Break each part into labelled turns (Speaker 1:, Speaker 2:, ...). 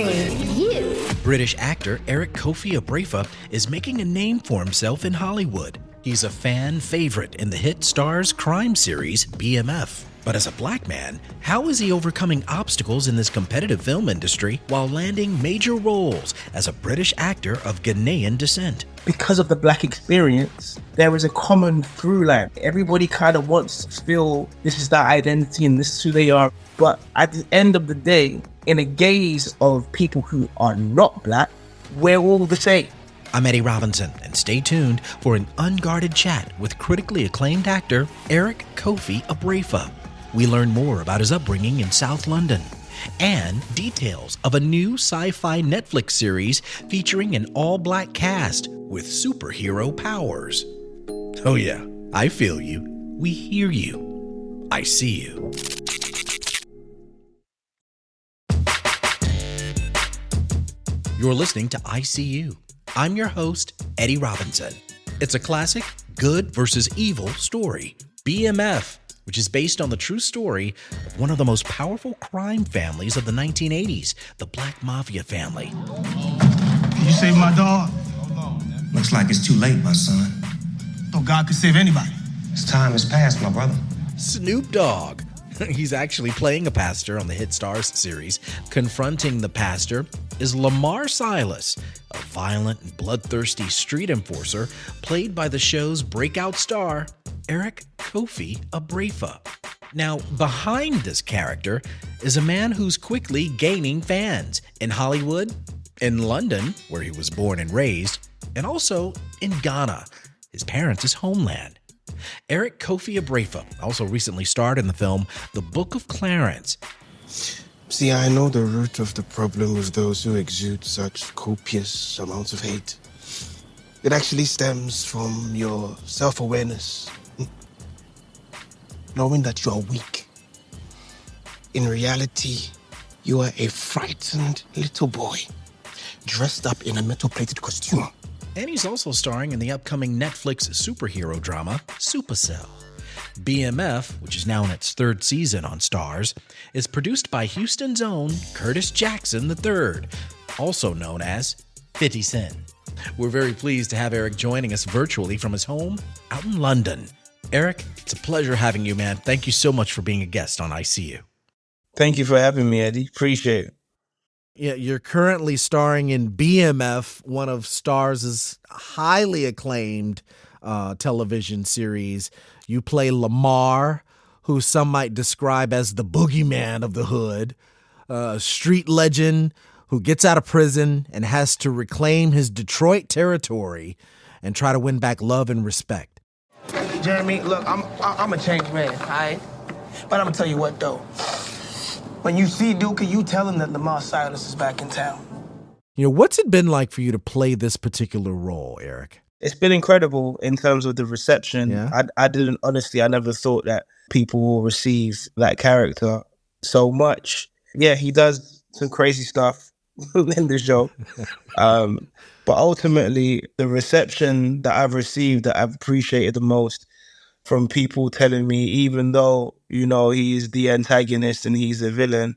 Speaker 1: ICU.
Speaker 2: British actor Eric Kofi Abrefa is making a name for himself in Hollywood. He's a fan favorite in the hit Starz crime series BMF. But as a black man, how is he overcoming obstacles in this competitive film industry while landing major roles as a British actor of Ghanaian descent?
Speaker 3: Because of the black experience, there is a common through line. Everybody kind of wants to feel this is their identity and this is who they are. But at the end of the day, in a gaze of people who are not black, we're all the same.
Speaker 2: I'm Eddie Robinson, and stay tuned for an unguarded chat with critically acclaimed actor Eric Kofi Abrefa. We learn more about his upbringing in South London and details of a new sci-fi Netflix series featuring an all-black cast with superhero powers. Oh yeah, I feel you. We hear you. I see you. You're listening to ICU. I'm your host, Eddie Robinson. It's a classic good versus evil story, BMF, which is based on the true story of one of the most powerful crime families of the 1980s, the Black Mafia family.
Speaker 4: Did you save my dog?
Speaker 5: Looks like it's too late, my son.
Speaker 4: Thought God could save anybody.
Speaker 5: His time has passed, my brother.
Speaker 2: Snoop Dogg. He's actually playing a pastor on the hit Starz series. Confronting the pastor is Lamar Silas, a violent and bloodthirsty street enforcer played by the show's breakout star, Eric Kofi Abrefa. Now, behind this character is a man who's quickly gaining fans in Hollywood, in London, where he was born and raised, and also in Ghana, his parents' homeland. Eric Kofi Abrefa also recently starred in the film The Book of Clarence.
Speaker 6: See, I know the root of the problem with those who exude such copious amounts of hate. It actually stems from your self-awareness. Knowing that you are weak. In reality, you are a frightened little boy dressed up in a metal-plated costume.
Speaker 2: And he's also starring in the upcoming Netflix superhero drama, Supercell. BMF, which is now in its third season on Starz, is produced by Houston's own Curtis Jackson III, also known as 50 Cent. We're very pleased to have Eric joining us virtually from his home out in London. Eric, it's a pleasure having you, man. Thank you so much for being a guest on ICU.
Speaker 3: Thank you for having me, Eddie. Appreciate it.
Speaker 7: Yeah, you're currently starring in BMF, one of Starz' highly acclaimed television series. You play Lamar, who some might describe as the boogeyman of the hood, a street legend who gets out of prison and has to reclaim his Detroit territory and try to win back love and respect.
Speaker 4: Jeremy, look, I'm a changed man, all right? But I'm gonna tell you what, though. When you see Duke, you tell him that Lamar Silas is back in town.
Speaker 7: You know, what's it been like for you to play this particular role, Eric?
Speaker 3: It's been incredible in terms of the reception.
Speaker 7: Yeah.
Speaker 3: I never thought that people will receive that character so much. Yeah, he does some crazy stuff in the show. But ultimately, the reception that I've received, that I've appreciated the most from people telling me, even though, you know, he is the antagonist and he's a villain,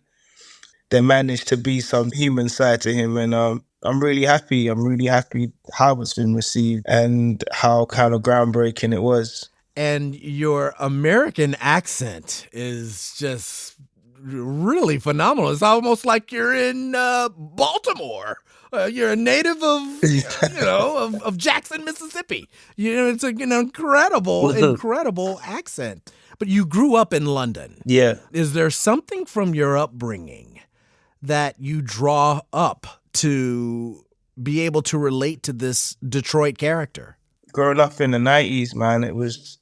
Speaker 3: there managed to be some human side to him. And I'm really happy. I'm really happy how it's been received and how kind of groundbreaking it was.
Speaker 7: And your American accent is just really phenomenal. It's almost like you're in Baltimore. You're a native of, of Jackson, Mississippi. You know, it's an incredible accent. But you grew up in London.
Speaker 3: Yeah.
Speaker 7: Is there something from your upbringing that you draw up to be able to relate to this Detroit character?
Speaker 3: Growing up in the 90s, man, it was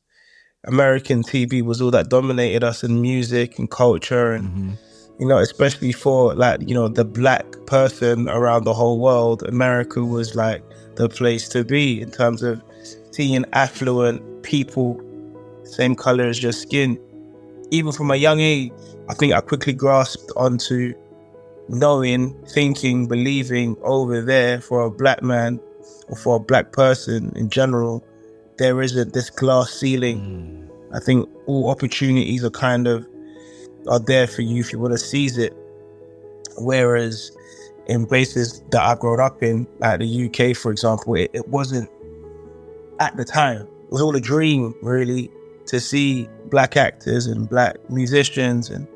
Speaker 3: American TV was all that dominated us in music and culture and, you know, especially for like, you know, the black person around the whole world, America was like the place to be in terms of seeing affluent people, same color as your skin. Even from a young age, I think I quickly grasped onto knowing, thinking, believing over there for a black man or for a black person in general, there isn't this glass ceiling. I think all opportunities are there for you if you want to seize it. Whereas in places that I've grown up in, like the UK, for example, it wasn't at the time. It was all a dream, really, to see black actors and black musicians, and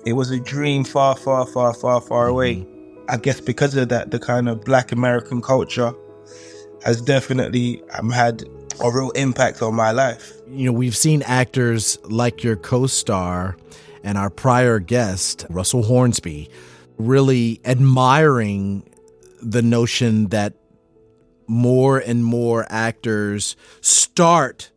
Speaker 3: it was a dream far, far, far, far, far away. I guess because of that, the kind of black American culture has definitely had a real impact on my life.
Speaker 7: You know, we've seen actors like your co-star and our prior guest, Russell Hornsby, really admiring the notion that more and more actors start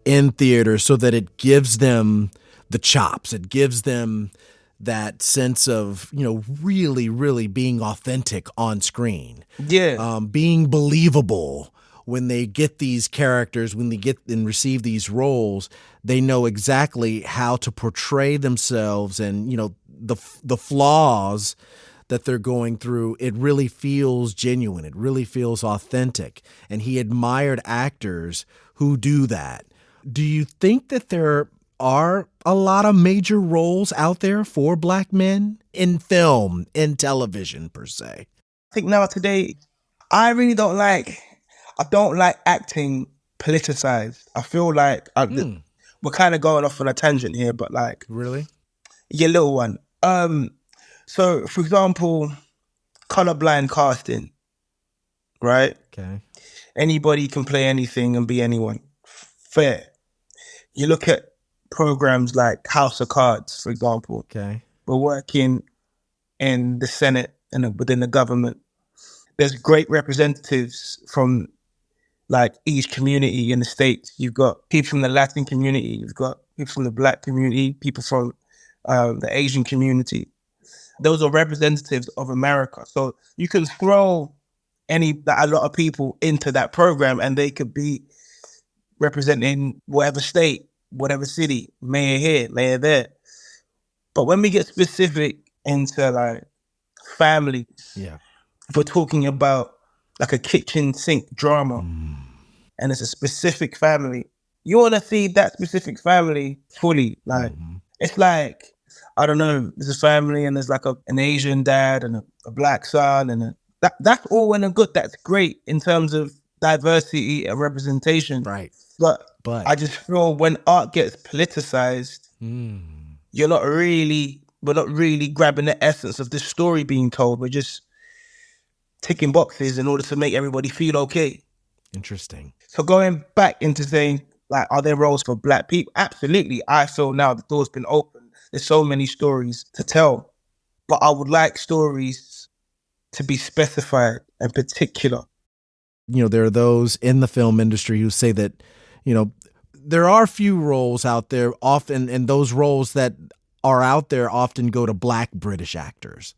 Speaker 7: in theater so that it gives them the chops. It gives them that sense of, you know, really, really being authentic on screen.
Speaker 3: Yeah.
Speaker 7: Being believable when they get these characters, when they get and receive these roles, they know exactly how to portray themselves and, you know, the flaws that they're going through. It really feels genuine. It really feels authentic. And he admired actors who do that. Do you think that there are a lot of major roles out there for black men in film, in television per se?
Speaker 3: I think now today, I don't like acting politicized. I feel like we're kind of going off on a tangent here, but like,
Speaker 7: Really?
Speaker 3: yeah, little one. So for example, colorblind casting, right?
Speaker 7: Okay.
Speaker 3: Anybody can play anything and be anyone. Fair. You look at programs like House of Cards, for example.
Speaker 7: Okay.
Speaker 3: We're working in the Senate and within the government. There's great representatives from like each community in the States. You've got people from the Latin community, you've got people from the Black community, people from the Asian community. Those are representatives of America. So you can throw a lot of people into that program and they could be representing whatever state, whatever city, mayor here, mayor there. But when we get specific into like family,
Speaker 7: Yeah.
Speaker 3: if we're talking about like a kitchen sink drama and it's a specific family, you want to see that specific family fully. Like, it's like, I don't know, there's a family and there's like an Asian dad and a black son and that's all well and good. That's great in terms of diversity and representation.
Speaker 7: Right.
Speaker 3: But
Speaker 7: But
Speaker 3: I just feel when art gets politicized, we're not really grabbing the essence of the story being told. We're just ticking boxes in order to make everybody feel okay.
Speaker 7: interesting.
Speaker 3: So going back into saying, like, are there roles for black people? Absolutely. I feel now the door's been opened. There's so many stories to tell. But I would like stories to be specified and particular.
Speaker 7: You know, there are those in the film industry who say that, you know, there are few roles out there often, and those roles that are out there often go to black British actors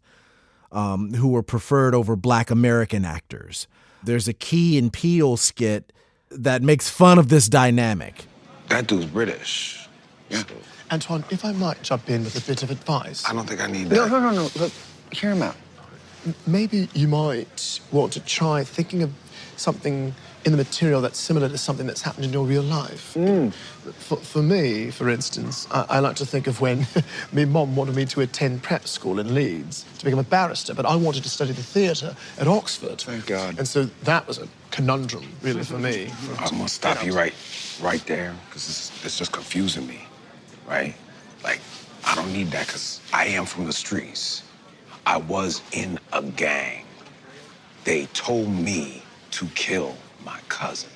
Speaker 7: who are preferred over black American actors. There's a Key and Peele skit that makes fun of this dynamic.
Speaker 1: That dude's British. Yeah.
Speaker 8: Antoine, if I might jump in with a bit of advice.
Speaker 1: I don't think I need that.
Speaker 9: No. Look, hear him out.
Speaker 8: Maybe you might want to try thinking of something in the material that's similar to something that's happened in your real life. For me, for instance, I like to think of when my mom wanted me to attend prep school in Leeds to become a barrister, but I wanted to study the theatre at Oxford.
Speaker 1: Thank God.
Speaker 8: And so that was a conundrum, really, for me.
Speaker 1: I'm gonna stop you right there, because it's just confusing me, right? Like, I don't need that, because I am from the streets. I was in a gang. They told me to kill my cousin.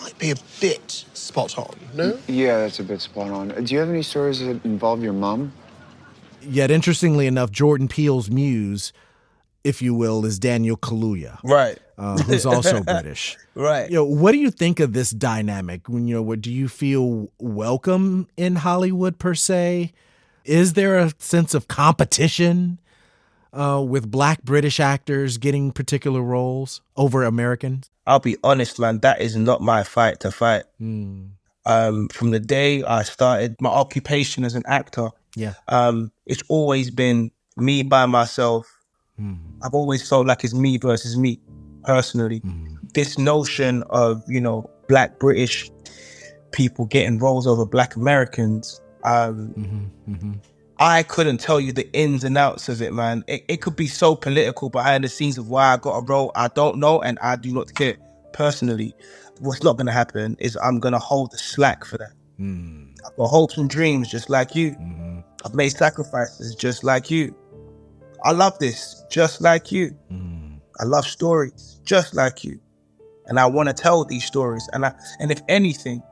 Speaker 8: Might be a bit spot on, no?
Speaker 9: Yeah, that's a bit spot on. Do you have any stories that involve your mom?
Speaker 7: Yet, interestingly enough, Jordan Peele's muse, if you will, is Daniel Kaluuya,
Speaker 3: Right.
Speaker 7: who's also British.
Speaker 3: Right.
Speaker 7: You know, what do you think of this dynamic? When, you know, what do you feel welcome in Hollywood per se? Is there a sense of competition with black British actors getting particular roles over Americans?
Speaker 3: I'll be honest, man, that is not my fight to fight. From the day I started my occupation as an actor, it's always been me by myself. I've always felt like it's me versus me, personally. This notion of, you know, black British people getting roles over black Americans, I I couldn't tell you the ins and outs of it, man. It could be so political behind the scenes of why I got a role. I don't know, and I do not care. Personally, what's not going to happen is I'm going to hold the slack for that. I've got hopes and dreams just like you. I've made sacrifices just like you. I love this just like you. I love stories just like you. And I want to tell these stories. And if anything,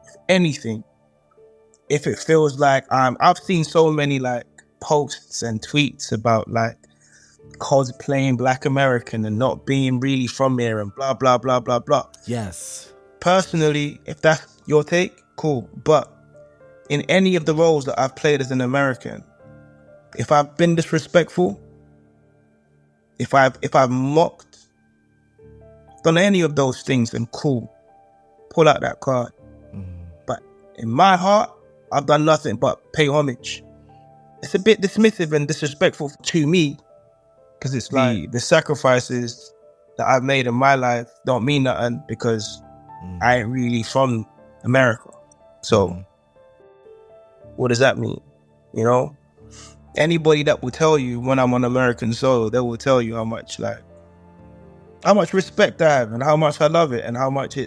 Speaker 3: if it feels like I've seen so many like posts and tweets about like cosplaying Black American and not being really from here and blah, blah, blah, blah, blah.
Speaker 7: Yes.
Speaker 3: Personally, if that's your take, cool. But in any of the roles that I've played as an American, if I've been disrespectful, if I've mocked, done any of those things, then cool. Pull out that card. But in my heart, I've done nothing but pay homage. It's a bit dismissive and disrespectful to me, because it's like the sacrifices that I've made in my life don't mean nothing because I ain't really from America. So what does that mean? You know? Anybody that will tell you when I'm on American soil, they will tell you how much respect I have and how much I love it and how much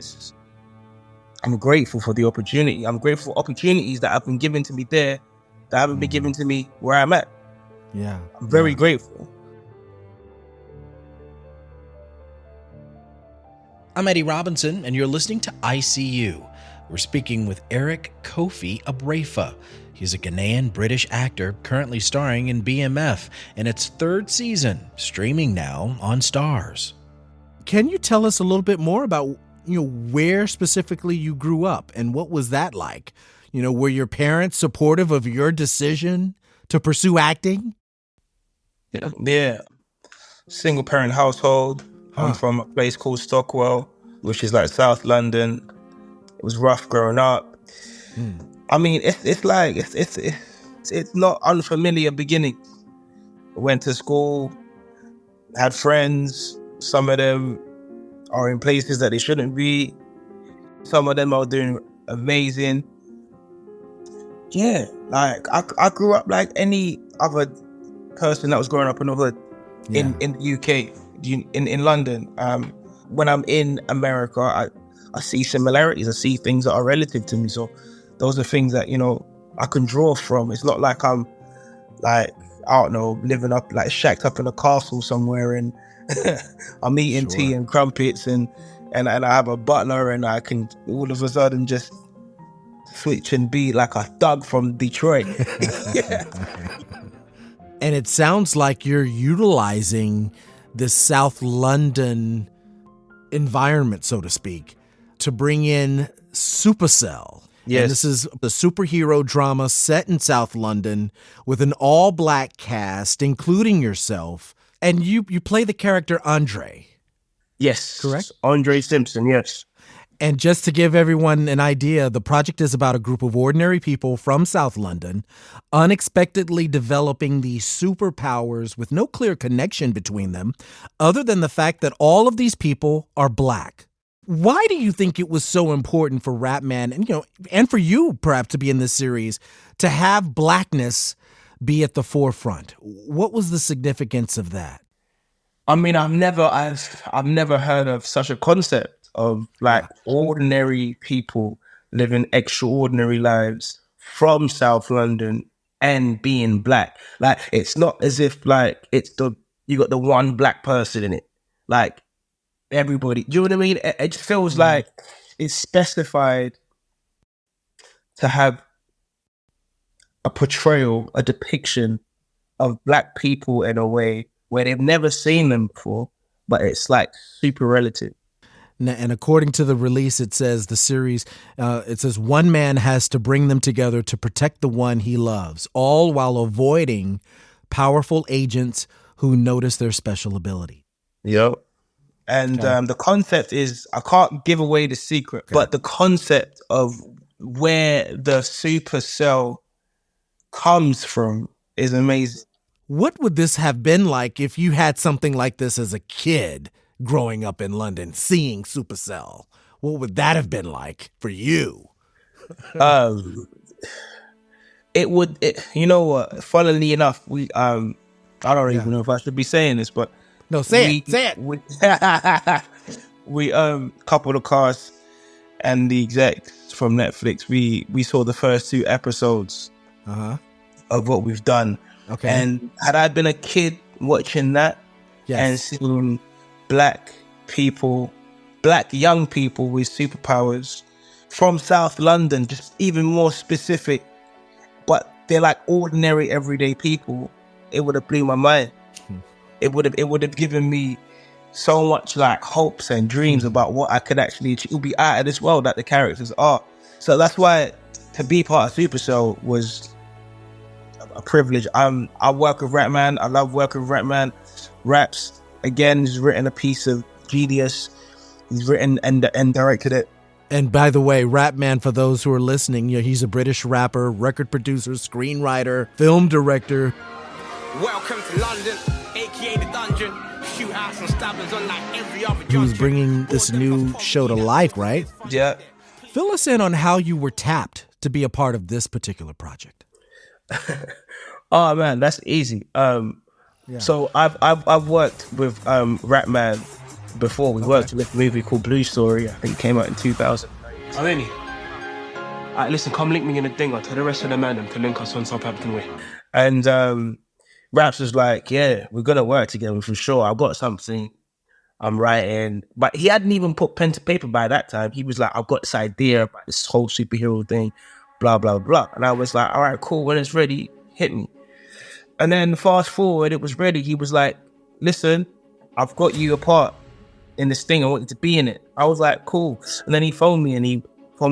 Speaker 3: I'm grateful for the opportunity. I'm grateful for opportunities that have been given to me there that haven't been given to me where I'm at.
Speaker 7: Yeah.
Speaker 3: I'm very grateful.
Speaker 2: I'm Eddie Robinson, and you're listening to ICU. We're speaking with Eric Kofi Abrefa. He's a Ghanaian British actor currently starring in BMF in its third season, streaming now on Stars.
Speaker 7: Can you tell us a little bit more about, where specifically you grew up and what was that like? Were your parents supportive of your decision to pursue acting?
Speaker 3: Yeah. Single parent household. I'm from a place called Stockwell, which is like South London. It was rough growing up. I mean, it's not unfamiliar beginnings. Went to school, had friends. Some of them are in places that they shouldn't be. Some of them are doing amazing. Yeah, like I grew up like any other person that was growing up in the hood in the UK, in London. When I'm in America, I see similarities. I see things that are relative to me. So those are things that, I can draw from. It's not like I'm like, I don't know, living up, like shacked up in a castle somewhere and I'm eating tea and crumpets and I have a butler and I can all of a sudden just switch and be like a thug from Detroit. Yeah.
Speaker 7: And it sounds like you're utilizing this South London environment, so to speak, to bring in Supercell.
Speaker 3: Yes.
Speaker 7: And this is the superhero drama set in South London with an all-black cast, including yourself. And you play the character Andre.
Speaker 3: Yes.
Speaker 7: Correct?
Speaker 3: Andre Simpson, yes.
Speaker 7: And just to give everyone an idea, the project is about a group of ordinary people from South London unexpectedly developing these superpowers with no clear connection between them, other than the fact that all of these people are black. Why do you think it was so important for Rapman and for you perhaps to be in this series to have blackness be at the forefront? What was the significance of that?
Speaker 3: I mean, I've never heard of such a concept of like ordinary people living extraordinary lives from South London and being black. Like, it's not as if like you got the one black person in it. Like, everybody, do you know what I mean? It just feels like it's specified to have a portrayal, a depiction of black people in a way where they've never seen them before, but it's like super relative.
Speaker 7: And according to the release, it says the series, one man has to bring them together to protect the one he loves, all while avoiding powerful agents who notice their special ability.
Speaker 3: Yep. And the concept is, I can't give away the secret, but the concept of where the supercell comes from is amazing.
Speaker 7: What would this have been like if you had something like this as a kid growing up in London, seeing Supercell? What would that have been like for you?
Speaker 3: You know what? Funnily enough, I don't even know if I should be saying this, but
Speaker 7: No, say it.
Speaker 3: We couple of cast and the execs from Netflix. We saw the first 2 episodes of what we've done.
Speaker 7: Okay.
Speaker 3: And had I been a kid watching that and seeing black young people with superpowers from South London, just even more specific, but they're like ordinary everyday people, it would have blew my mind. It would have given me so much like hopes and dreams about what I could actually achieve. It would be out of this world that the characters are. So that's why to be part of Supercell was a privilege. I work with Ratman. I love working with Ratman. Raps, again, he's written a piece of genius. He's written and directed it.
Speaker 7: And by the way, Ratman, for those who are listening, he's a British rapper, record producer, screenwriter, film director.
Speaker 4: Welcome to London, aka the dungeon. Shoot house and stabbers on like every other
Speaker 7: Who's bringing this new show to life, right?
Speaker 3: Yeah.
Speaker 7: Fill us in on how you were tapped to be a part of this particular project.
Speaker 3: Oh man, that's easy. So I've worked with Ratman before. We worked with a movie called Blue Story. I think it came out in 2000.
Speaker 10: Oh, any? Alright, listen, come link me in a thing. I'll tell the rest of the man to link us on Southampton way.
Speaker 3: And Raps was like, yeah, we're gonna work together for sure. I've got something I'm writing. But he hadn't even put pen to paper by that time. He was like, I've got this idea about this whole superhero thing, blah, blah, blah. And I was like, all right, cool. When it's ready, hit me. And then fast forward, it was ready. He was like, listen, I've got you a part in this thing. I want you to be in it. I was like, cool. And then he phoned me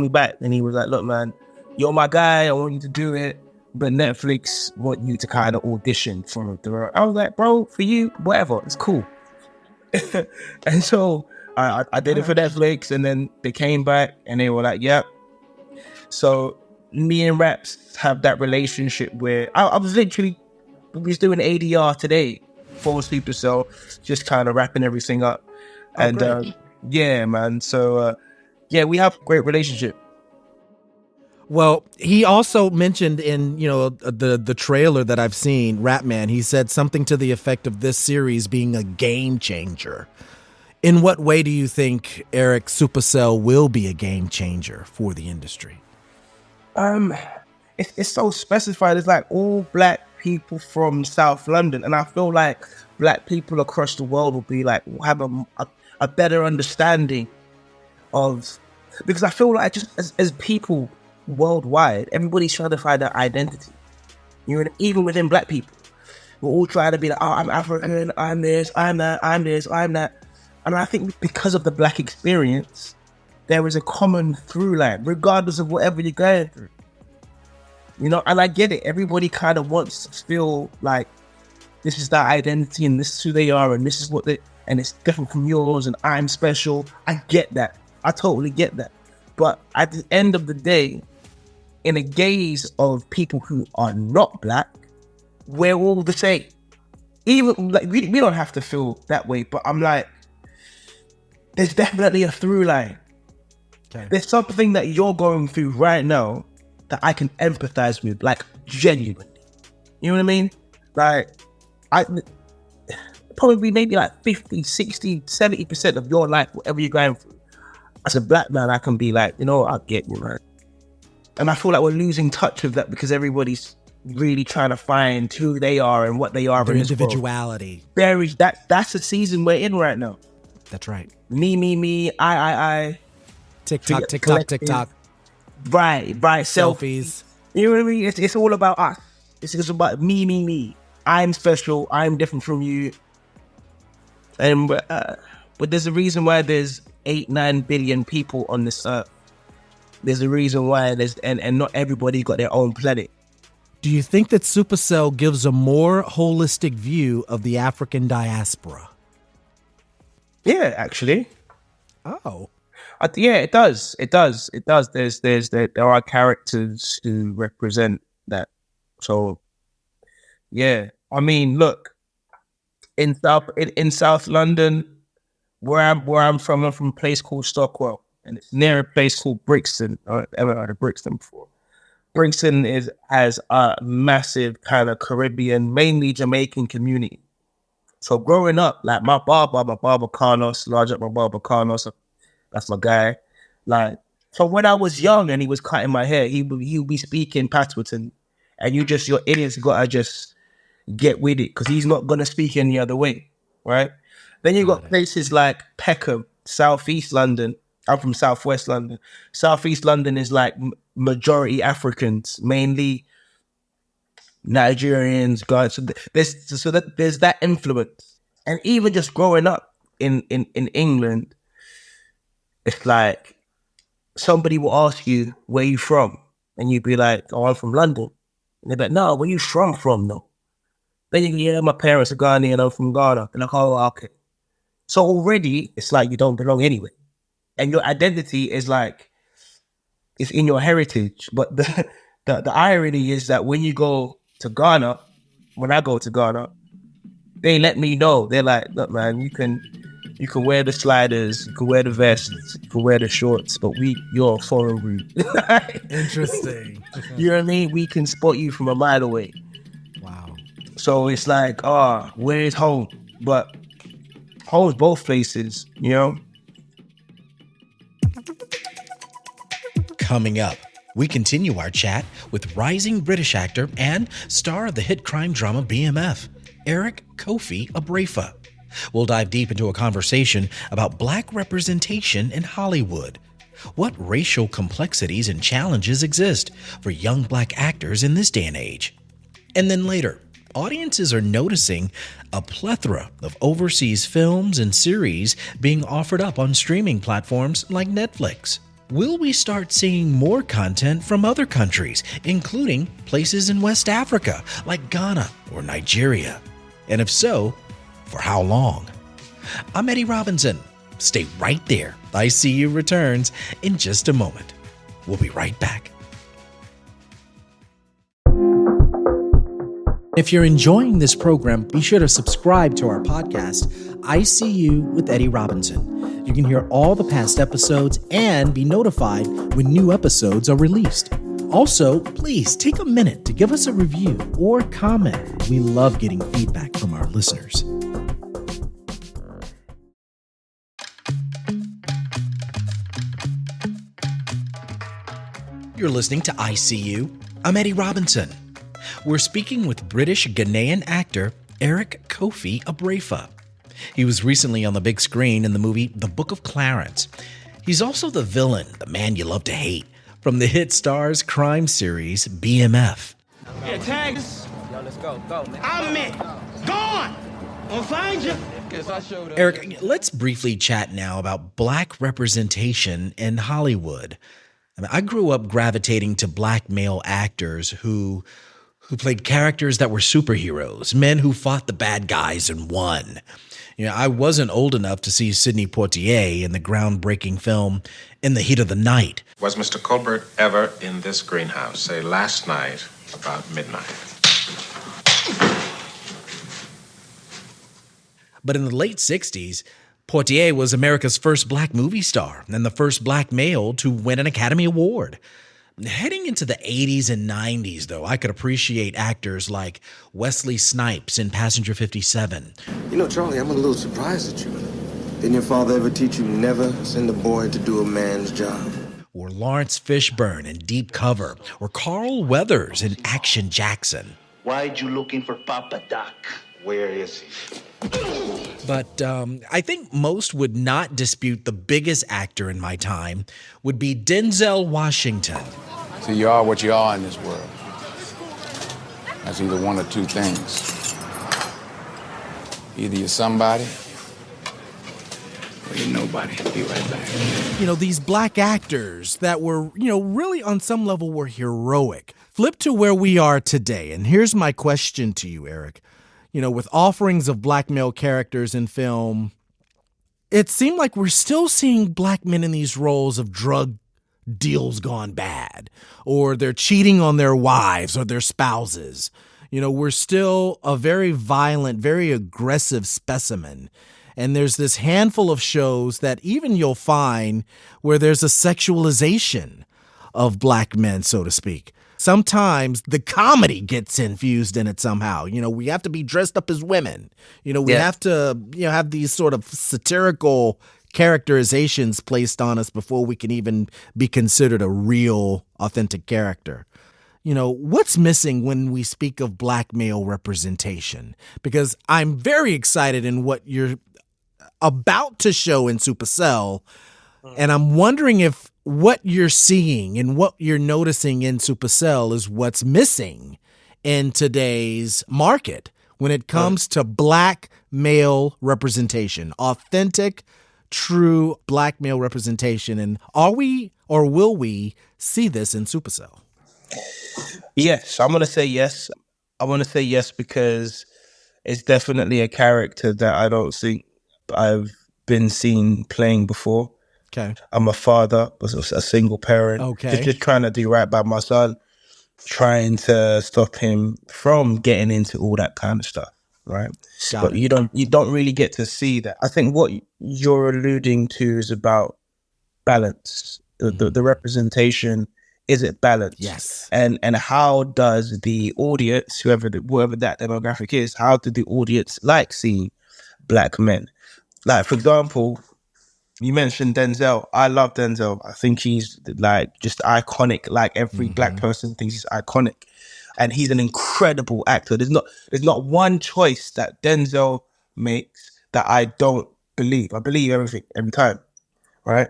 Speaker 3: back and he was like, look, man, you're my guy. I want you to do it. But Netflix want you to kind of audition for the. I was like, bro, for you, whatever, it's cool. And so I did it for Netflix, and then they came back and they were like, yep. So me and Raps have that relationship where I was literally, we was doing ADR today for Supercell, just kind of wrapping everything up. And yeah, man. So yeah, we have a great relationship.
Speaker 7: Well, he also mentioned in, the trailer that I've seen, Ratman, he said something to the effect of this series being a game changer. In what way do you think, Eric, Supercell will be a game changer for the industry?
Speaker 3: It's so specified. It's like all black people from South London, and I feel like black people across the world will be like, have a better understanding of, because I feel like just as people worldwide, everybody's trying to find their identity. Even within black people, we're all trying to be like, oh, I'm African, I'm this, I'm that, I'm this, I'm that. And I think because of the black experience, there is a common through line, regardless of whatever you're going through. And I get it. Everybody kind of wants to feel like this is their identity and this is who they are and this is and it's different from yours and I'm special. I get that. I totally get that. But at the end of the day, in a gaze of people who are not black, we're all the same. Even like we don't have to feel that way, but I'm like, there's definitely a through line. Okay. There's something that you're going through right now that I can empathize with, like genuinely. You know what I mean? Like, I probably maybe like 50, 60, 70% of your life, whatever you're going through. As a black man, I can be like, I get you, man. And I feel like we're losing touch of that because everybody's really trying to find who they are and what they are.
Speaker 7: Their individuality.
Speaker 3: That's the season we're in right now.
Speaker 7: That's right.
Speaker 3: Me, I.
Speaker 7: TikTok.
Speaker 3: Right. Selfies. You know what I mean? It's all about us. It's just about me. I'm special. I'm different from you. And but there's a reason why there's 8-9 billion people on this earth. There's a reason why and not everybody got their own planet.
Speaker 7: Do you think that Supercell gives a more holistic view of the African diaspora?
Speaker 3: Yeah, actually.
Speaker 7: Oh.
Speaker 3: Yeah, it does. There are characters who represent that. So, yeah. I mean, look, in South London, where I'm from a place called Stockwell, and it's near a place called Brixton. I've ever heard of Brixton before. has a massive kind of Caribbean, mainly Jamaican community. So growing up, like my barber Carlos, large up my barber Carlos, that's my guy. Like, so when I was young and he was cutting my hair, he would be speaking Patois, and your idiots gotta just get with it because he's not gonna speak any other way, right? Then you got places like Peckham, Southeast London. I'm from Southwest London. Southeast London is like majority Africans, mainly Nigerians, guys. So there's that influence, and even just growing up in England, it's like somebody will ask you where you from, and you'd be like, "Oh, I'm from London," and they're like, "No, where you from though?" Then you go, "Yeah, my parents are Ghanaian, I'm from Ghana." And like, "Oh, okay." So already it's like you don't belong anyway, and your identity is like it's in your heritage. But the irony is that when you go to Ghana, when I go to Ghana, they let me know. They're like, "Look, man, you can wear the sliders, you can wear the vests, you can wear the shorts, but you're a foreign route."
Speaker 7: Interesting.
Speaker 3: You know what I mean? We can spot you from a mile away.
Speaker 7: Wow.
Speaker 3: So it's like, where's home? But home's both places, you know?
Speaker 2: Coming up, we continue our chat with rising British actor and star of the hit crime drama BMF, Eric Kofi Abrefa. We'll dive deep into a conversation about Black representation in Hollywood. What racial complexities and challenges exist for young Black actors in this day and age? And then later, audiences are noticing a plethora of overseas films and series being offered up on streaming platforms like Netflix. Will we start seeing more content from other countries, including places in West Africa like Ghana or Nigeria? And if so, for how long? I'm Eddie Robinson. Stay right there. ICU returns in just a moment. We'll be right back. If you're enjoying this program, be sure to subscribe to our podcast, ICU with Eddie Robinson. You can hear all the past episodes and be notified when new episodes are released. Also, please take a minute to give us a review or comment. We love getting feedback from our listeners. You're listening to ICU. I'm Eddie Robinson. We're speaking with British Ghanaian actor Eric Kofi Abrefa. He was recently on the big screen in the movie The Book of Clarence. He's also the villain, the man you love to hate, from the hit Starz crime series BMF.
Speaker 4: Yeah, tags. Yo, let's go, man. I'm it. Gone. I'll find you. Guess I showed up.
Speaker 2: Eric, let's briefly chat now about Black representation in Hollywood. I grew up gravitating to Black male actors who played characters that were superheroes, men who fought the bad guys and won. I wasn't old enough to see Sidney Poitier in the groundbreaking film In the Heat of the Night.
Speaker 11: Was Mr. Colbert ever in this greenhouse, say last night about midnight?
Speaker 2: But in the late 60s, Poitier was America's first Black movie star and the first Black male to win an Academy Award. Heading into the 80s and 90s, though, I could appreciate actors like Wesley Snipes in Passenger 57.
Speaker 6: You know, Charlie, I'm a little surprised at you. Didn't your father ever teach you never send a boy to do a man's job?
Speaker 2: Or Lawrence Fishburne in Deep Cover. Or Carl Weathers in Action Jackson.
Speaker 12: Why'd you looking for Papa Doc?
Speaker 11: Where is he?
Speaker 2: But I think most would not dispute the biggest actor in my time would be Denzel Washington.
Speaker 1: So you are what you are in this world. That's either one or two things. Either you're somebody or you're nobody. Be right back.
Speaker 7: These Black actors that were, really on some level were heroic. Flip to where we are today. And here's my question to you, Eric. With offerings of Black male characters in film, it seemed like we're still seeing Black men in these roles of drug deals gone bad, or they're cheating on their wives or their spouses. We're still a very violent, very aggressive specimen. And there's this handful of shows that even you'll find where there's a sexualization of Black men, so to speak. sometimes the comedy gets infused in it somehow. You know, we have to be dressed up as women. You know, we have to, have these sort of satirical characterizations placed on us before we can even be considered a real, authentic character. You know, what's missing when we speak of black male representation? Because I'm very excited in what you're about to show in Supercell, and I'm wondering if what you're seeing and what you're noticing in Supercell is what's missing in today's market when it comes to black male representation, authentic, true black male representation. And are we or will we see this in Supercell?
Speaker 3: Yes, I'm going to say yes. I want to say yes because it's definitely a character that I don't think I've been seen playing before.
Speaker 7: Okay.
Speaker 3: I'm a father, was a single parent.
Speaker 7: Okay.
Speaker 3: Just trying to do right by my son, trying to stop him from getting into all that kind of stuff, right? But you don't really get to see that. I think what you're alluding to is about balance. The representation, is it balanced?
Speaker 7: Yes.
Speaker 3: And how does the audience, whoever that demographic is, how do the audience like seeing black men? Like, for example, you mentioned Denzel. I love Denzel. I think he's like just iconic. Like every black person thinks he's iconic, and he's an incredible actor. There's not one choice that Denzel makes that I don't believe. I believe everything every time, right?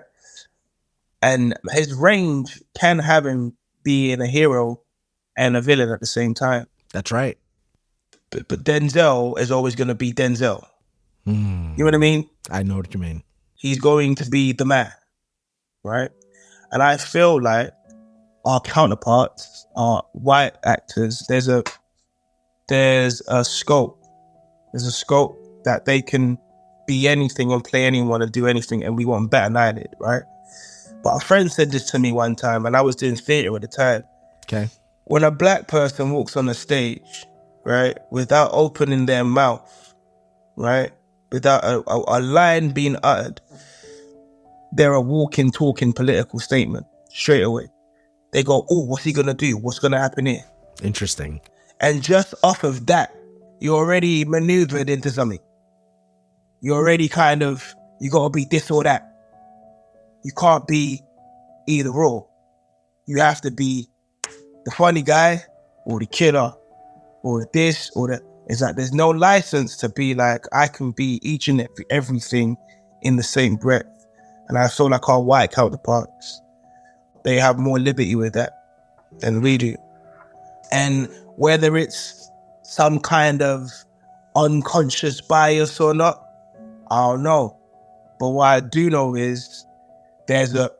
Speaker 3: And his range can have him being a hero and a villain at the same time.
Speaker 7: That's right.
Speaker 3: But Denzel is always going to be Denzel. You know what I mean?
Speaker 7: I know what you mean.
Speaker 3: He's going to be the man, right? And I feel like our counterparts, our white actors, there's a scope. There's a scope that they can be anything and play anyone and do anything, and we want better than I did, right? But a friend said this to me one time, and I was doing theatre at the time.
Speaker 7: Okay.
Speaker 3: When a black person walks on a stage, right, without opening their mouth, right, without a line being uttered, they're a walking, talking political statement straight away. They go, oh, what's he going to do? What's going to happen here?
Speaker 7: Interesting.
Speaker 3: And just off of that, you're already maneuvered into something. You're already kind of, you got to be this or that. You can't be either or. You have to be the funny guy or the killer or this or that. It's like there's no license to be like, I can be each and everything in the same breath. And I feel like our white counterparts, they have more liberty with that than we do. And whether it's some kind of unconscious bias or not, I don't know. But what I do know is there's a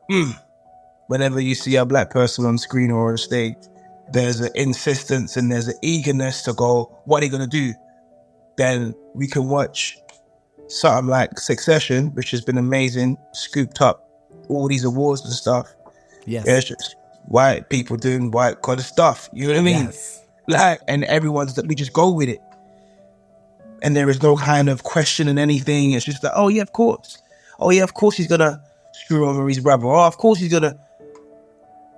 Speaker 3: whenever you see a black person on screen or on stage, there's an insistence and there's an eagerness to go, what are you going to do? Then we can watch something like Succession, which has been amazing, scooped up all these awards and stuff.
Speaker 7: Yes.
Speaker 3: It's just white people doing white collar stuff. You know what I mean?
Speaker 7: Yes.
Speaker 3: Like, and we just go with it. And there is no kind of questioning anything. It's just like, oh yeah, of course. Oh yeah, of course he's going to screw over his brother. Oh, of course he's going to.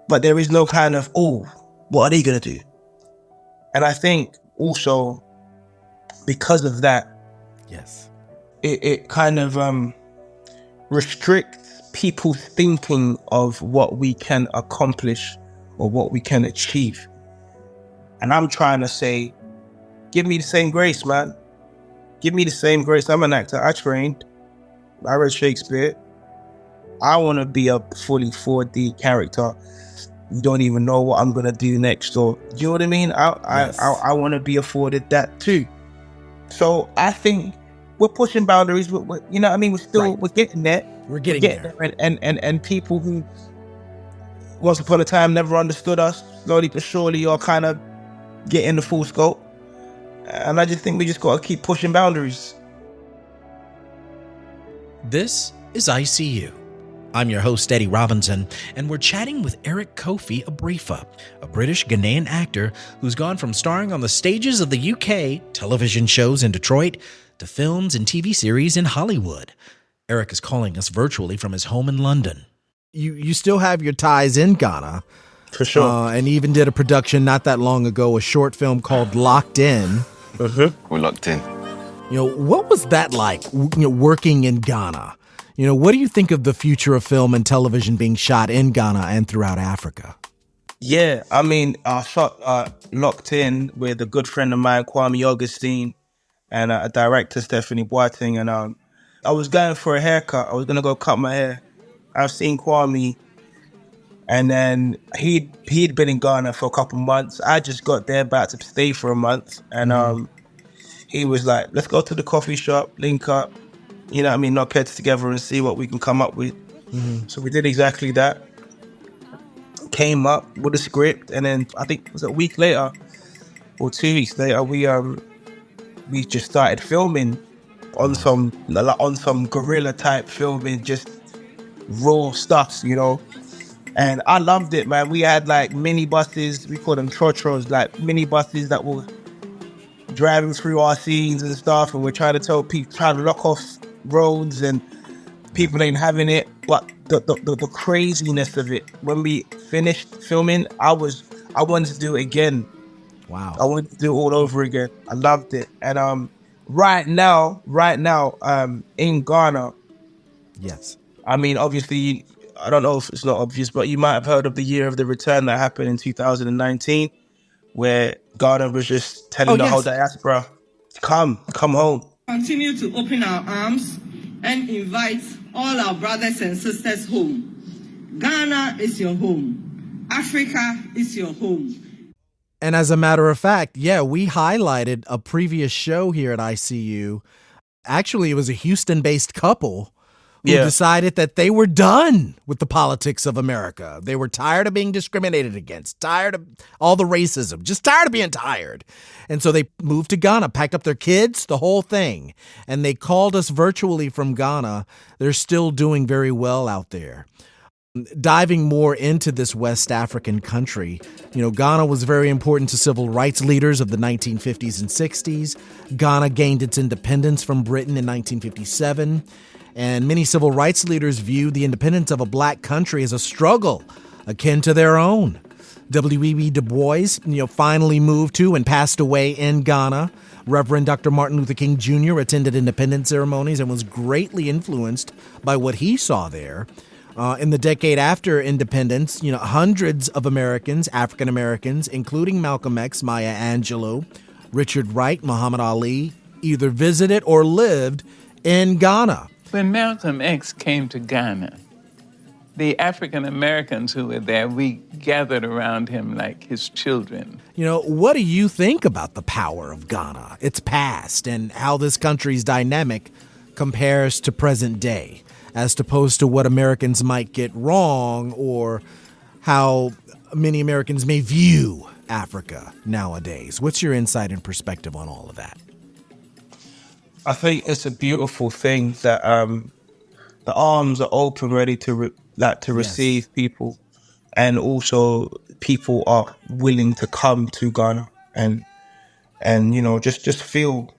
Speaker 3: But there is no kind of, oh, what are they going to do? And I think also because of that,
Speaker 7: yes,
Speaker 3: it kind of restricts people's thinking of what we can accomplish or what we can achieve. And I'm trying to say, give me the same grace, man. Give me the same grace. I'm an actor. I trained. I read Shakespeare. I want to be a fully 4D character. You don't even know what I'm going to do next. Or, do you know what I mean? I want to be afforded that too. So I think we're pushing boundaries. We're, you know what I mean? We're getting there.
Speaker 7: We're getting there.
Speaker 3: And people who once upon a time never understood us, slowly but surely are kind of getting the full scope. And I just think we just got to keep pushing boundaries.
Speaker 2: This is ICU. I'm your host, Eddie Robinson, and we're chatting with Eric Kofi Abrefa, a British Ghanaian actor who's gone from starring on the stages of the UK, television shows in Detroit, to films and TV series in Hollywood. Eric is calling us virtually from his home in London.
Speaker 7: You still have your ties in Ghana,
Speaker 3: For sure.
Speaker 7: And even did a production not that long ago, a short film called Locked In.
Speaker 1: We're locked in.
Speaker 7: What was that like, working in Ghana? What do you think of the future of film and television being shot in Ghana and throughout Africa?
Speaker 3: Yeah, I mean, I shot Locked In with a good friend of mine, Kwame Augustine, and a director, Stephanie Boateng. And I was going for a haircut. I was going to go cut my hair. I've seen Kwame, and then he'd been in Ghana for a couple months. I just got there, about to stay for a month. And he was like, let's go to the coffee shop, link up, knock heads together and see what we can come up with. So we did exactly that. Came up with a script, and then I think it was a week later or 2 weeks later, we just started filming on some guerrilla type filming, just raw stuff, And I loved it, man. We had like mini buses, we call them trotros, like mini buses that were driving through our scenes and stuff, and we're trying to tell people, trying to lock off roads, and people ain't having it. But the craziness of it, when we finished filming, I wanted to do it again.
Speaker 7: Wow.
Speaker 3: I wanted to do it all over again. I loved it. And right now, in Ghana,
Speaker 7: yes.
Speaker 3: I mean, obviously, I don't know if it's not obvious, but you might have heard of the Year of the Return that happened in 2019, where Ghana was just telling the whole diaspora, come home.
Speaker 13: Continue to open our arms and invite all our brothers and sisters home. Ghana is your home. Africa is your home.
Speaker 7: And as a matter of fact, we highlighted a previous show here at ICU. Actually, it was a Houston-based couple who decided that they were done with the politics of America. They were tired of being discriminated against, tired of all the racism, just tired of being tired. And so they moved to Ghana, packed up their kids, the whole thing. And they called us virtually from Ghana. They're still doing very well out there. Diving more into this West African country, Ghana was very important to civil rights leaders of the 1950s and 60s. Ghana gained its independence from Britain in 1957. And many civil rights leaders viewed the independence of a black country as a struggle akin to their own. W.E.B. Du Bois, finally moved to and passed away in Ghana. Reverend Dr. Martin Luther King Jr. attended independence ceremonies and was greatly influenced by what he saw there. In the decade after independence, hundreds of Americans, African Americans, including Malcolm X, Maya Angelou, Richard Wright, Muhammad Ali, either visited or lived in Ghana.
Speaker 14: When Malcolm X came to Ghana, the African Americans who were there, we gathered around him like his children.
Speaker 7: What do you think about the power of Ghana, its past, and how this country's dynamic compares to present day, as opposed to what Americans might get wrong or how many Americans may view Africa nowadays? What's your insight and perspective on all of that?
Speaker 3: I think it's a beautiful thing that the arms are open, ready to receive people, and also people are willing to come to Ghana and just feel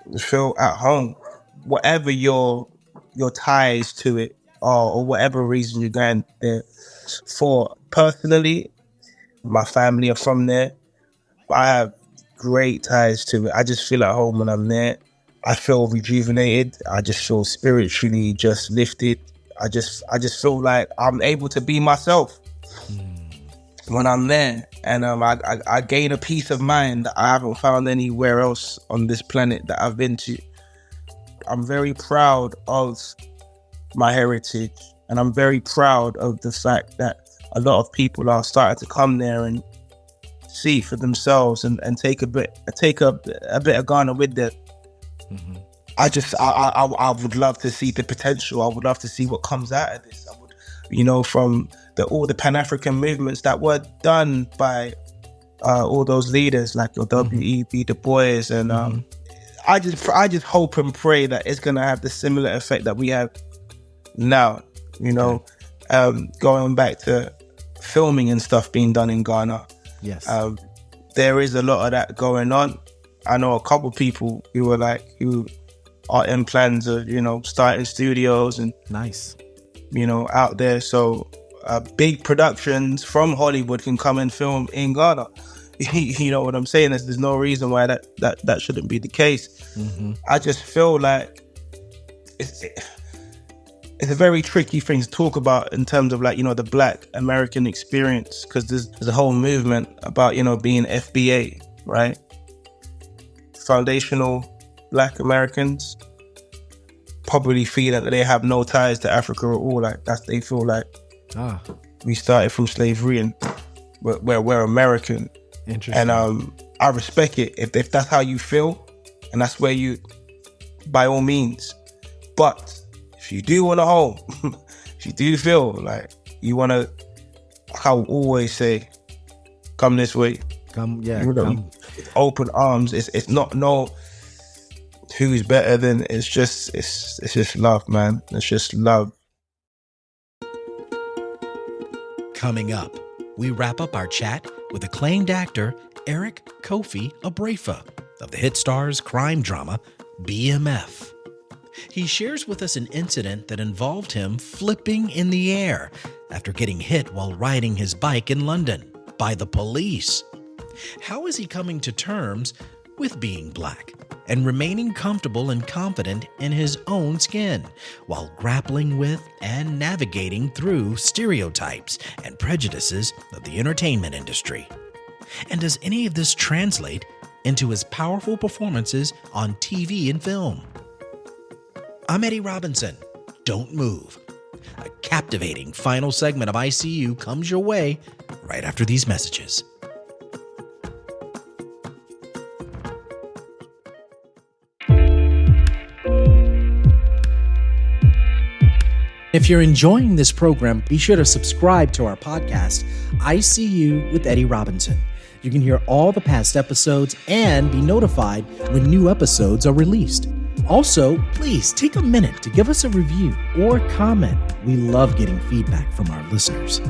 Speaker 3: at home, whatever your ties to it are, or whatever reason you're going there for. Personally, my family are from there. I have great ties to it. I just feel at home when I'm there. I feel rejuvenated. I just feel spiritually just lifted. I just feel like I'm able to be myself when I'm there. And I gain a peace of mind that I haven't found anywhere else on this planet that I've been to. I'm very proud of my heritage, and I'm very proud of the fact that a lot of people are starting to come there and see for themselves and take a bit of Ghana with them. Mm-hmm. I would love to see the potential. I would love to see what comes out of this. I would, from all the Pan-African movements that were done by all those leaders like your W.E.B. Du Bois, and I just hope and pray that it's gonna have the similar effect that we have now. Going back to filming and stuff being done in Ghana.
Speaker 7: Yes.
Speaker 3: There is a lot of that going on. I know a couple people who are in plans of, starting studios and
Speaker 7: nice,
Speaker 3: out there. So big productions from Hollywood can come and film in Ghana. You know what I'm saying? There's no reason why that shouldn't be the case.
Speaker 7: Mm-hmm.
Speaker 3: I just feel like it's a very tricky thing to talk about in terms of like, you know, the Black American experience, because there's a whole movement about, you know, being FBA, right? Foundational Black Americans probably feel that they have no ties to Africa at all. Like they feel like we started from slavery and we're American.
Speaker 7: Interesting.
Speaker 3: And I respect it if that's how you feel, and that's where you, by all means. But if you do want a home, if you do feel like you want to, I will always say, come this way.
Speaker 7: Come.
Speaker 3: With open arms. It's not no who's better than. It's just love, man. It's just love.
Speaker 2: Coming up, we wrap up our chat with acclaimed actor Eric Kofi Abrefa of the hit star's crime drama BMF. He shares with us an incident that involved him flipping in the air after getting hit while riding his bike in London by the police. How is he coming to terms with being Black and remaining comfortable and confident in his own skin while grappling with and navigating through stereotypes and prejudices of the entertainment industry? And does any of this translate into his powerful performances on TV and film? I'm Eddie Robinson. Don't move. A captivating final segment of ICU comes your way right after these messages. If you're enjoying this program, be sure to subscribe to our podcast, ICU with Eddie Robinson. You can hear all the past episodes and be notified when new episodes are released. Also, please take a minute to give us a review or comment. We love getting feedback from our listeners.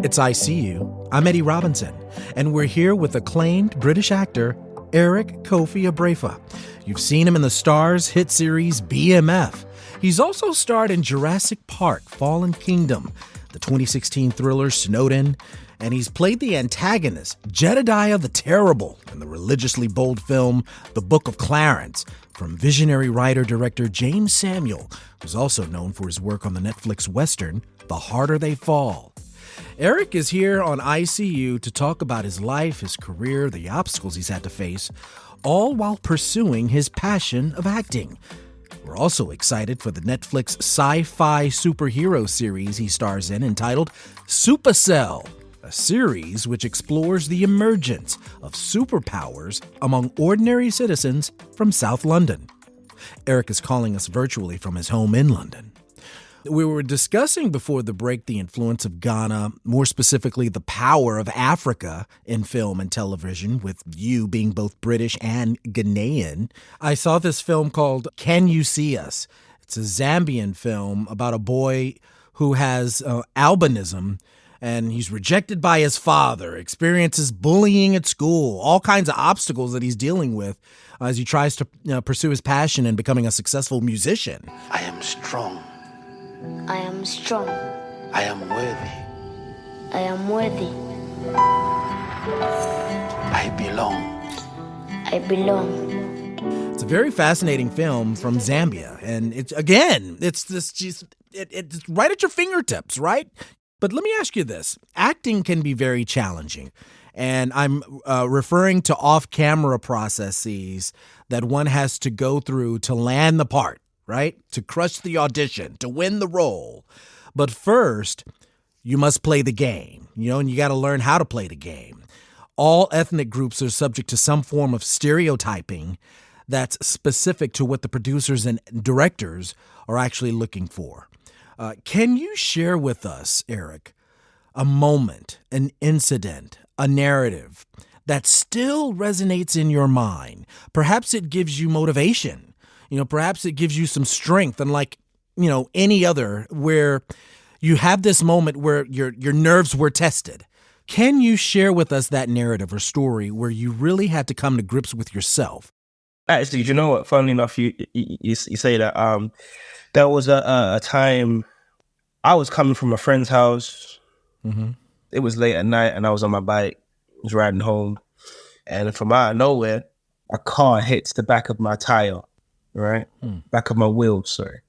Speaker 2: It's ICU. I'm Eddie Robinson, and we're here with acclaimed British actor Eric Kofi Abrefa. You've seen him in the Starz hit series BMF. He's also starred in Jurassic Park: Fallen Kingdom, the 2016 thriller Snowden, and he's played the antagonist, Jedediah the Terrible, in the religiously bold film The Book of Clarence, from visionary writer-director James Samuel, who's also known for his work on the Netflix Western The Harder They Fall. Eric is here on ICU to talk about his life, his career, the obstacles he's had to face, all while pursuing his passion of acting. We're also excited for the Netflix sci-fi superhero series he stars in entitled Supercell, a series which explores the emergence of superpowers among ordinary citizens from South London. Eric is calling us virtually from his home in London. We were discussing before the break the influence of Ghana, more specifically the power of Africa in film and television, with you being both British and Ghanaian. I saw this film called Can You See Us? It's a Zambian film about a boy who has albinism, and he's rejected by his father, experiences bullying at school, all kinds of obstacles that he's dealing with as he tries to pursue his passion in becoming a successful musician.
Speaker 12: I am strong.
Speaker 15: I am strong.
Speaker 12: I am worthy.
Speaker 15: I am worthy.
Speaker 12: I belong.
Speaker 15: I belong.
Speaker 7: It's a very fascinating film from Zambia, and it's right at your fingertips, right? But let me ask you this. Acting can be very challenging, and I'm referring to off-camera processes that one has to go through to land the part, right? To crush the audition, to win the role. But first, you must play the game, and you got to learn how to play the game. All ethnic groups are subject to some form of stereotyping that's specific to what the producers and directors are actually looking for. Can you share with us, Eric, a moment, an incident, a narrative that still resonates in your mind? Perhaps it gives you motivation. Perhaps it gives you some strength, unlike, any other, where you have this moment where your nerves were tested. Can you share with us that narrative or story where you really had to come to grips with yourself?
Speaker 3: Actually, do you know what? Funnily enough, you say that. There was a time I was coming from a friend's house.
Speaker 7: Mm-hmm.
Speaker 3: It was late at night, and I was on my bike. I was riding home, and from out of nowhere, a car hits the back of my tire, right? Back of my wheel, sorry.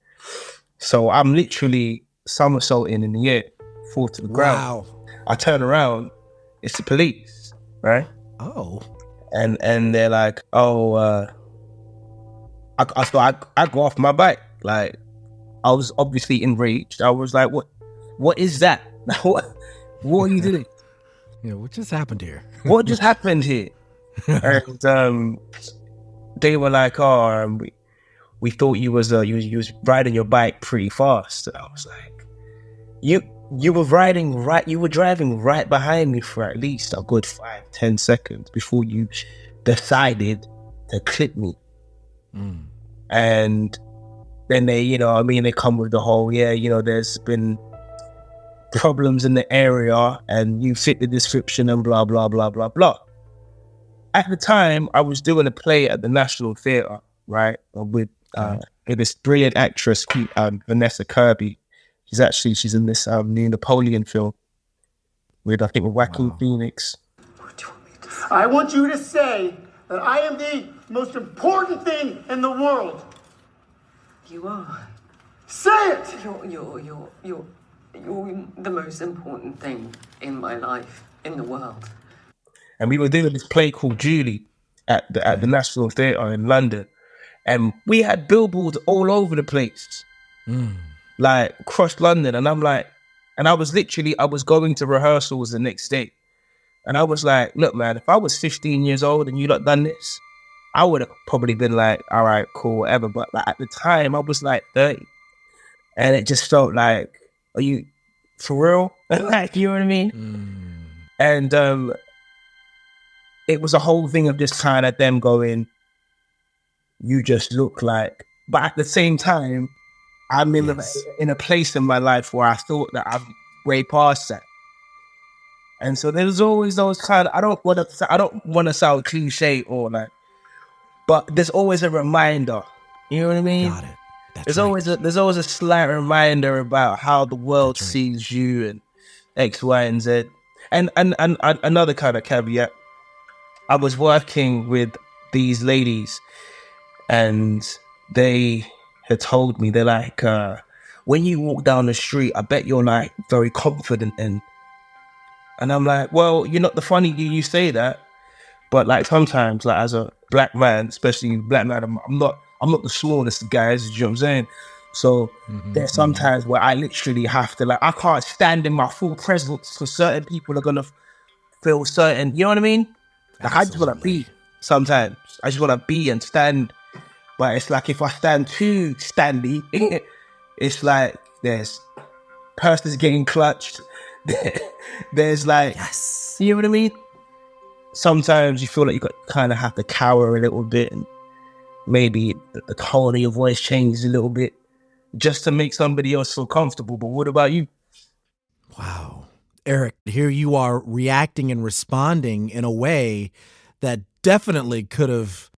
Speaker 3: So I'm literally somersaulting in the air, fall to the ground. I turn around, it's the police, right?
Speaker 7: Oh.
Speaker 3: And they're like, oh, I go off my bike. Like, I was obviously enraged. I was like, what is that? what are you doing?
Speaker 7: Yeah, what just happened here?
Speaker 3: What just happened here? And they were like, oh, we thought you was riding your bike pretty fast. And I was like, you were driving right behind me for at least a good 5-10 seconds before you decided to clip me. And then they, they come with the whole, there's been problems in the area and you fit the description and blah, blah, blah, blah, blah. At the time, I was doing a play at the National Theatre, right, with this brilliant actress, Vanessa Kirby. She's in this new Napoleon film with Joaquin Phoenix.
Speaker 16: I want you to say that I am the most important thing in the world.
Speaker 17: You are.
Speaker 16: Say it!
Speaker 17: You're the most important thing in my life, in the world.
Speaker 3: And we were doing this play called Julie at the National Theatre in London. And we had billboards all over the place. Like, across London. And I'm like, and I was going to rehearsals the next day. And I was like, look, man, if I was 15 years old and you lot done this, I would have probably been like, all right, cool, whatever. But like, at the time, I was like 30. And it just felt like, are you for real? Like, you know what I mean? And it was a whole thing of just kind of them going, you just look like. But at the same time, I'm in a place in my life where I thought that I'm way past that. And so there's always those kind of, I don't want to sound cliche or like, but there's always a reminder. You know what I mean?
Speaker 7: Got it.
Speaker 3: There's always a slight reminder about how the world sees you and X, Y, and Z. And another kind of caveat, I was working with these ladies and they had told me, they're like, when you walk down the street, I bet you're like very confident and I'm like, well, you're not the funny you say that, but like sometimes, like as a black man, especially black man, I'm not the smallest guys, you know what I'm saying? So there's sometimes where I literally have to, like, I can't stand in my full presence because certain people are gonna feel certain, you know what I mean? Like, I just want to be sometimes. I just want to be and stand. But it's like if I stand too standy, it's like there's purses getting clutched. There's like, you know what I mean? Sometimes you feel like you kind of have to cower a little bit and maybe the tone of your voice changes a little bit just to make somebody else feel comfortable. But what about you?
Speaker 7: Wow. Eric, here you are reacting and responding in a way that definitely could have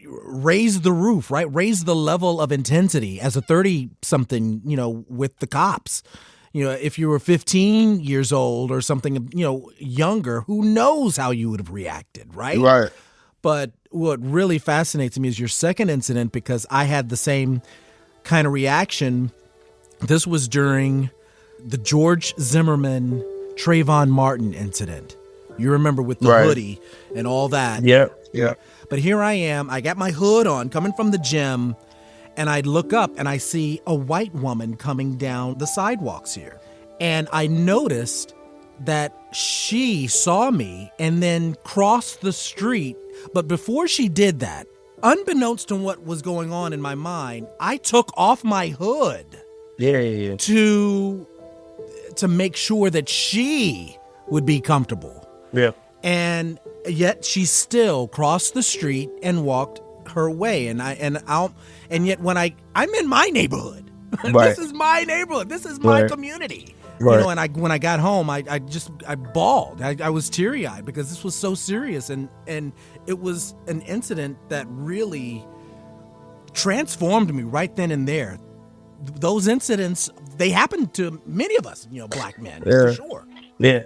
Speaker 7: raised the roof, right? Raised the level of intensity as a 30-something, with the cops. If you were 15 years old or something, younger, who knows how you would have reacted, right?
Speaker 3: Right.
Speaker 7: But what really fascinates me is your second incident, because I had the same kind of reaction. This was during the George Zimmerman, Trayvon Martin incident. You remember, with the hoodie and all that.
Speaker 3: Yeah.
Speaker 7: But here I am, I got my hood on, coming from the gym, and I look up and I see a white woman coming down the sidewalks here. And I noticed that she saw me and then crossed the street. But before she did that, unbeknownst to what was going on in my mind, I took off my hood.
Speaker 3: Yeah.
Speaker 7: To make sure that she would be comfortable.
Speaker 3: Yeah.
Speaker 7: And yet she still crossed the street and walked her way. And yet when I'm in my neighborhood.
Speaker 3: Right.
Speaker 7: This is my neighborhood. This is my community. You know, and when I got home, I bawled. I was teary-eyed because this was so serious, and it was an incident that really transformed me right then and there. Those incidents, they happened to many of us, black men, for sure.
Speaker 3: Yeah.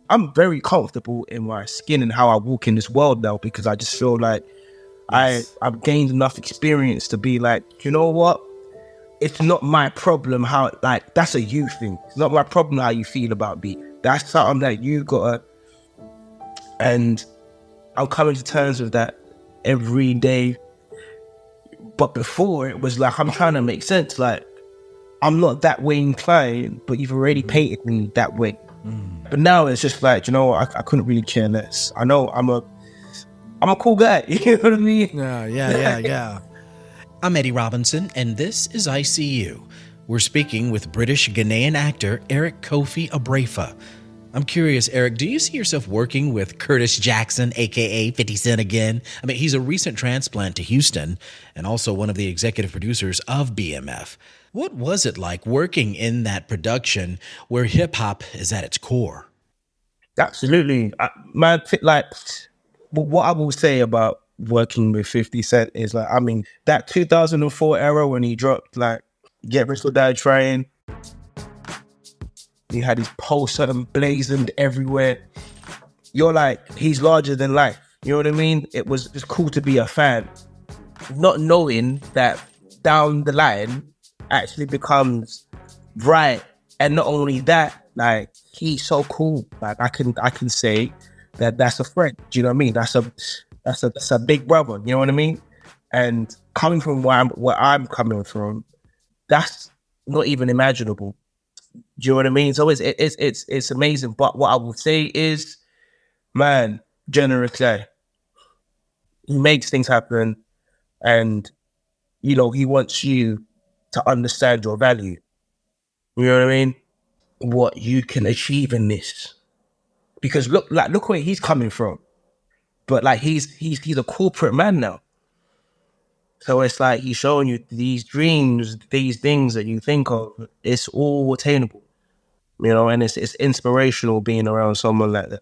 Speaker 3: I'm very comfortable in my skin and how I walk in this world now, because I just feel like I've gained enough experience to be like, you know what? It's not my problem how, like, that's a you thing. It's not my problem how you feel about me. That's something that you gotta, and I'm coming to terms with that every day. But before, it was like, I'm trying to make sense. Like, I'm not that way inclined, but you've already painted me that way. But now it's just like, you know what? I couldn't really care less. I know I'm a cool guy. You know what I mean?
Speaker 7: Yeah.
Speaker 2: I'm Eddie Robinson, and this is ICU. We're speaking with British Ghanaian actor Eric Kofi Abrefa. I'm curious, Eric, do you see yourself working with Curtis Jackson, a.k.a. 50 Cent again? I mean, he's a recent transplant to Houston and also one of the executive producers of BMF. What was it like working in that production where hip-hop is at its core?
Speaker 3: Absolutely. Man, like, what I will say about working with 50 Cent is, like, I mean, that 2004 era when he dropped, like, Get Rich or Die Trying, he had his poster blazoned everywhere. You're like, he's larger than life. You know what I mean? It was just cool to be a fan. Not knowing that down the line actually becomes right. And not only that, like, he's so cool. Like, I can say that that's a friend. Do you know what I mean? That's a big brother. You know what I mean? And coming from where I'm coming from, that's not even imaginable. Do you know what I mean? So it's amazing. But what I will say is, man, generous guy. He makes things happen, and he wants you to understand your value. You know what I mean? What you can achieve in this. Because look where he's coming from. But like he's a corporate man now. So it's like he's showing you these dreams, these things that you think of, it's all attainable. And it's inspirational being around someone like that.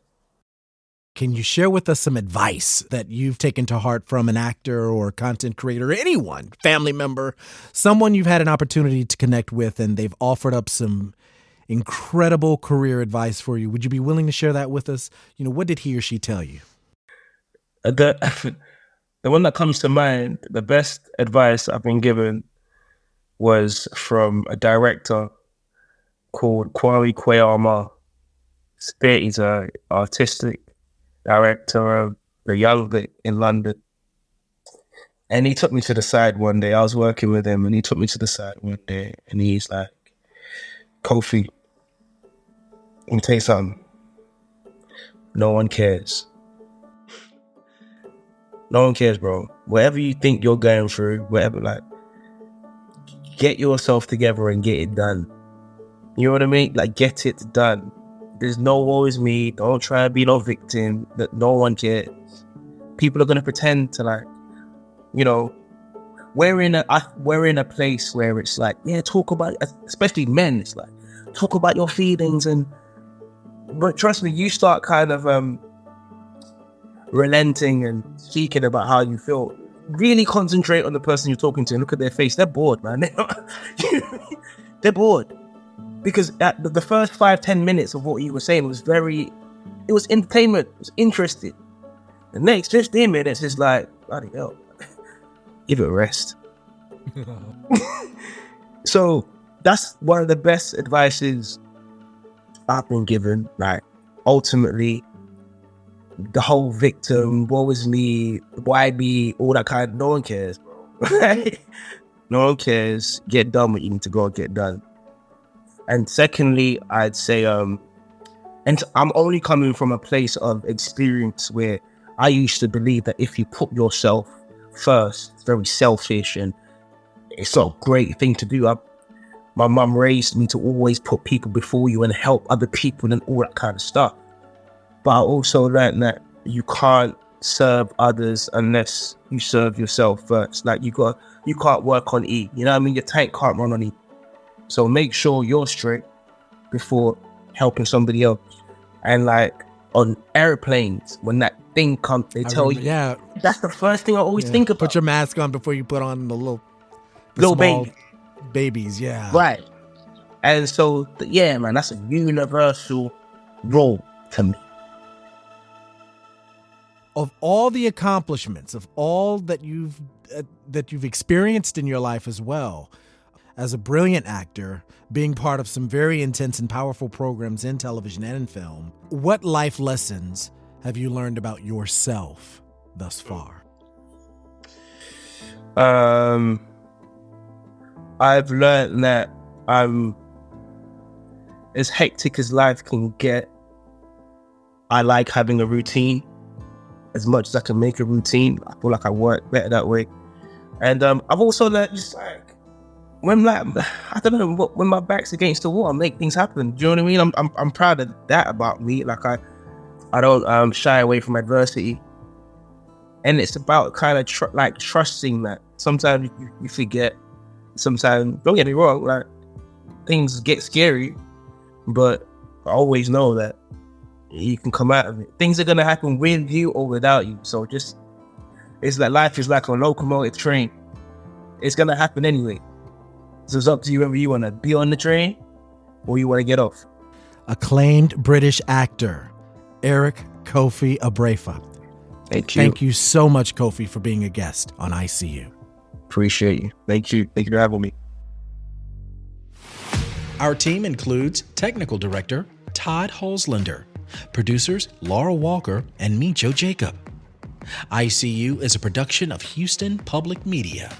Speaker 7: Can you share with us some advice that you've taken to heart from an actor or content creator, or anyone, family member, someone you've had an opportunity to connect with and they've offered up some incredible career advice for you? Would you be willing to share that with us? What did he or she tell you?
Speaker 3: The one that comes to mind, the best advice I've been given was from a director called Kwame Kweyama. He's an artistic director of The Young Vic in London. And he took me to the side one day. I was working with him, and he took me to the side one day, and he's like, Kofi, let me tell you something. No one cares. No one cares, bro. Whatever you think you're going through, whatever, like, get yourself together and get it done. You know what I mean? Like, get it done. There's no woe is me. Don't try to be no victim. That no one cares. People are gonna pretend to, like, we're in a place where it's like, yeah, talk about, especially men. It's like, talk about your feelings, but trust me, you start kind of relenting and speaking about how you feel. Really concentrate on the person you're talking to and look at their face. They're bored, man. They're bored. Because at the first 5-10 minutes of what you were saying was it was entertainment, it was interesting. The next 15 minutes is like, bloody hell, give it a rest. So that's one of the best advices I've been given. Like, ultimately, the whole victim, woe is me, why me, all that kind, no one cares, bro. No one cares. Get done what you need to go get done. And secondly, I'd say, and I'm only coming from a place of experience where I used to believe that if you put yourself first, it's very selfish and it's not a great thing to do. My mum raised me to always put people before you and help other people and all that kind of stuff. But I also learned that you can't serve others unless you serve yourself first. Like, you can't work on E. You know what I mean? Your tank can't run on E. So make sure you're straight before helping somebody else. And like on airplanes, when that thing comes, they tell you.
Speaker 7: Yeah,
Speaker 3: that's the first thing I always think about.
Speaker 7: Put your mask on before you put on the
Speaker 3: little
Speaker 7: small
Speaker 3: baby.
Speaker 7: babies. Yeah,
Speaker 3: right. And so, yeah, man, that's a universal role to me.
Speaker 7: Of all the accomplishments, of all that you've experienced in your life as well, as a brilliant actor, being part of some very intense and powerful programs in television and in film, what life lessons have you learned about yourself thus far?
Speaker 3: I've learned that I'm as hectic as life can get. I like having a routine. As much as I can make a routine, I feel like I work better that way. And I've also learned just like when when my back's against the wall, I make things happen. Do you know what I mean? I'm proud of that about me. Like I don't shy away from adversity. And it's about kind of trusting that. Sometimes you forget. Sometimes, don't get me wrong, like things get scary, but I always know that you can come out of it. Things are gonna happen with you or without you. So it's like life is like a locomotive train. It's gonna happen anyway. So it's up to you whether you wanna be on the train or you wanna get off.
Speaker 7: Acclaimed British actor, Eric Kofi Abrefa.
Speaker 3: Thank you.
Speaker 7: Thank you so much, Kofi, for being a guest on ICU.
Speaker 3: Appreciate you. Thank you. Thank you for having me.
Speaker 2: Our team includes technical director Todd Holzlander, producers Laura Walker and Micho Jacob. ICU is a production of Houston Public Media.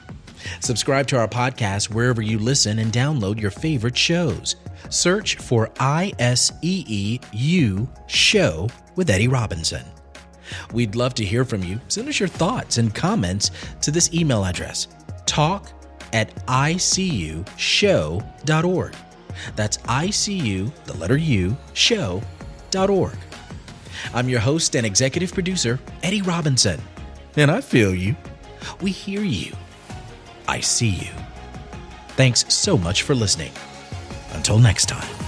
Speaker 2: Subscribe to our podcast wherever you listen and download your favorite shows. Search for ISEEU Show with Eddie Robinson. We'd love to hear from you. Send us your thoughts and comments to this email address, talk@icushow.org. That's ICU, the letter U, show.org. I'm your host and executive producer, Eddie Robinson. And I feel you. We hear you. I see you. Thanks so much for listening. Until next time.